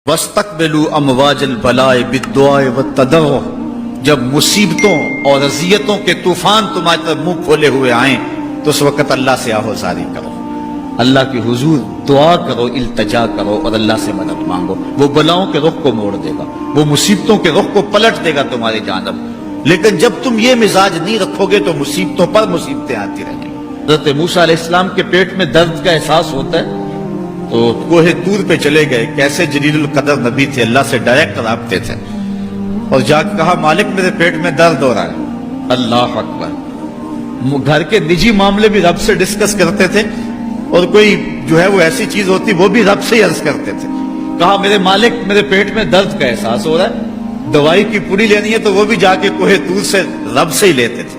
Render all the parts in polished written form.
وَاسْتَقْبِلُوا أَمْوَاجَ الْبَلَاءِ بِالدُّعَاءِ وَالتَّضَرُّعِ، جب مصیبتوں اور اذیتوں کے طوفان تمہاری طرف منہ کھولے ہوئے آئیں تو اس وقت اللہ سے آہوزاری کرو، اللہ کی حضور دعا کرو، التجا کرو اور اللہ سے مدد مانگو۔ وہ بلاؤں کے رخ کو موڑ دے گا، وہ مصیبتوں کے رخ کو پلٹ دے گا تمہاری جانب۔ لیکن جب تم یہ مزاج نہیں رکھو گے تو مصیبتوں پر مصیبتیں آتی رہیں گی۔ حضرت موسیٰ علیہ السلام کے پیٹ میں درد کا احساس ہوتا ہے تو کوہ طور پہ چلے گئے، کیسے جلیل القدر نبی تھے، اللہ سے ڈائریکٹ رابطے تھے، اور جا کے کہا مالک میرے پیٹ میں درد ہو رہا ہے۔ اللہ اکبر۔ گھر کے نجی معاملے بھی رب سے ڈسکس کرتے تھے، اور کوئی جو ہے وہ ایسی چیز ہوتی وہ بھی رب سے ہی عرض کرتے تھے۔ کہا میرے مالک میرے پیٹ میں درد کا احساس ہو رہا ہے، دوائی کی پوری لینی ہے تو وہ بھی جا کے کوہ طور سے رب سے ہی لیتے تھے۔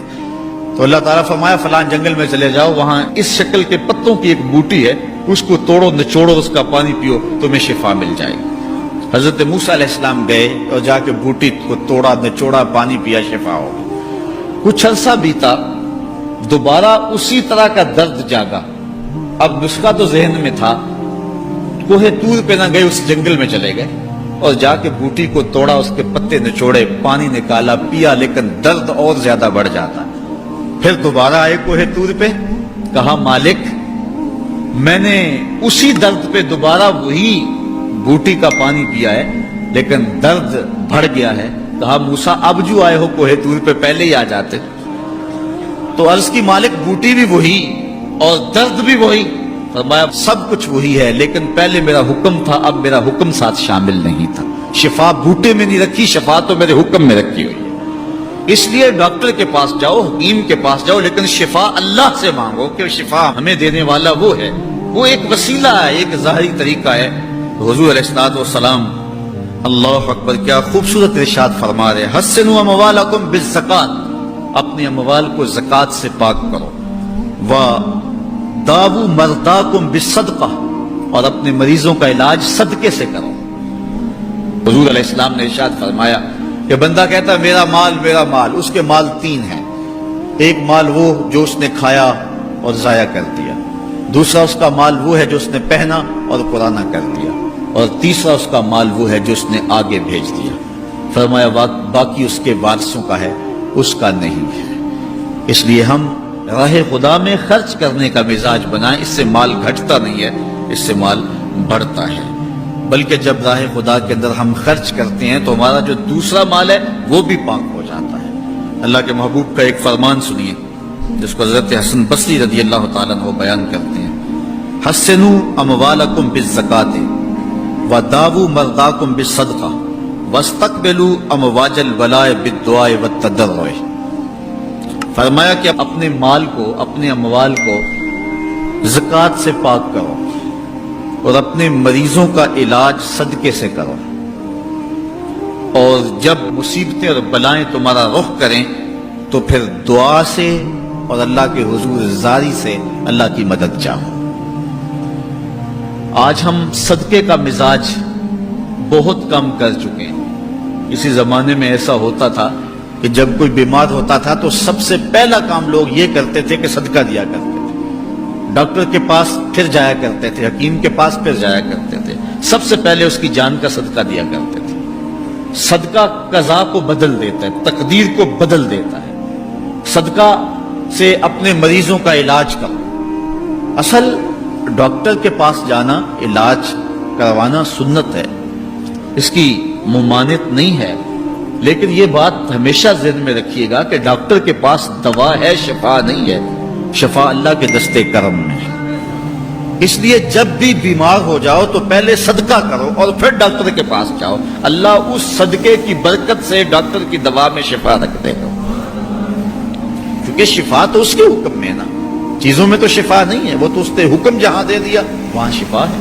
تو اللہ تعالیٰ فرمایا فلان جنگل میں چلے جاؤ، وہاں اس شکل کے پتوں کی ایک بوٹی ہے، اس کو توڑو نچوڑو، اس کا پانی پیو، تمہیں شفا مل جائے گی۔ حضرت موسیٰ علیہ السلام گئے اور جا کے بوٹی کو توڑا نچوڑا، پانی پیا، شفا ہو گئی۔ کچھ عرصہ بیتا، دوبارہ اسی طرح کا درد جاگا۔ اب نسخہ تو ذہن میں تھا، کوہ طور پہ نہ گئے، اس جنگل میں چلے گئے اور جا کے بوٹی کو توڑا، اس کے پتے نچوڑے، پانی نکالا، پیا، لیکن درد اور زیادہ بڑھ جاتا۔ پھر دوبارہ آئے کوہ طور پہ، کہا مالک میں نے اسی درد پہ دوبارہ وہی بوٹی کا پانی پیا ہے لیکن درد بڑھ گیا ہے۔ کہا موسیٰ اب جو آئے ہو کوہ طور پہ پہلے ہی آ جاتے۔ تو عرض کی مالک بوٹی بھی وہی اور درد بھی وہی۔ فرمایا سب کچھ وہی ہے لیکن پہلے میرا حکم تھا، اب میرا حکم ساتھ شامل نہیں تھا۔ شفا بوٹے میں نہیں رکھی، شفا تو میرے حکم میں رکھی ہوئی ہے۔ اس لیے ڈاکٹر کے پاس جاؤ، حکیم کے پاس جاؤ، لیکن شفا اللہ سے مانگو کہ شفا ہمیں دینے والا وہ ہے۔ وہ ایک وسیلہ ہے، ایک ظاہری طریقہ ہے۔ حضور علیہ الصلوۃ والسلام اللہ اکبر کیا خوبصورت ارشاد فرما رہے، حسنوا اموالکم بالزکات، اپنے اموال کو زکات سے پاک کرو، وداووا مرضاکم بالصدقہ، اور اپنے مریضوں کا علاج صدقے سے کرو۔ حضور علیہ السلام نے ارشاد فرمایا کہ بندہ کہتا ہے میرا مال، اس کے مال تین ہیں۔ ایک مال وہ جو اس نے کھایا اور ضائع کر دیا، دوسرا اس کا مال وہ ہے جو اس نے پہنا اور پرانا کر دیا، اور تیسرا اس کا مال وہ ہے جو اس نے آگے بھیج دیا۔ فرمایا باقی اس کے وارثوں کا ہے، اس کا نہیں ہے۔ اس لیے ہم راہ خدا میں خرچ کرنے کا مزاج بنائیں، اس سے مال گھٹتا نہیں ہے، اس سے مال بڑھتا ہے۔ بلکہ جب راہ خدا کے اندر ہم خرچ کرتے ہیں تو ہمارا جو دوسرا مال ہے وہ بھی پاک ہو جاتا ہے۔ اللہ کے محبوب کا ایک فرمان سنیے جس کو حضرت حسن بصری رضی اللہ تعالیٰ عنہ بیان کرتے ہیں، حسنوا اموالکم بالزکات وداووا مرضاکم بالصدقہ واستقبلوا امواج البلاء بالدعاء والتضرع۔ فرمایا کہ اپنے مال کو، اپنے اموال کو زکات سے پاک کرو اور اپنے مریضوں کا علاج صدقے سے کرو، اور جب مصیبتیں اور بلائیں تمہارا رخ کریں تو پھر دعا سے اور اللہ کے حضور زاری سے اللہ کی مدد چاہو۔ آج ہم صدقے کا مزاج بہت کم کر چکے ہیں۔ اسی زمانے میں ایسا ہوتا تھا کہ جب کوئی بیمار ہوتا تھا تو سب سے پہلا کام لوگ یہ کرتے تھے کہ صدقہ دیا کرتے تھے، ڈاکٹر کے پاس پھر جایا کرتے تھے، حکیم کے پاس پھر جایا کرتے تھے، سب سے پہلے اس کی جان کا صدقہ دیا کرتے تھے۔ صدقہ قضا کو بدل دیتا ہے، تقدیر کو بدل دیتا ہے۔ صدقہ سے اپنے مریضوں کا علاج کرو۔ اصل ڈاکٹر کے پاس جانا، علاج کروانا سنت ہے، اس کی ممانعت نہیں ہے، لیکن یہ بات ہمیشہ ذہن میں رکھیے گا کہ ڈاکٹر کے پاس دوا ہے، شفا نہیں ہے، شفا اللہ کے دستے کرم میں ہے۔ اس لیے جب بھی بیمار ہو جاؤ تو پہلے صدقہ کرو اور پھر ڈاکٹر کے پاس جاؤ، اللہ اس صدقے کی برکت سے ڈاکٹر کی دوا میں شفا رکھ دے گا، کیونکہ شفا تو اس کے حکم میں نا، چیزوں میں تو شفا نہیں ہے، وہ تو اس نے حکم جہاں دے دیا وہاں شفا ہے۔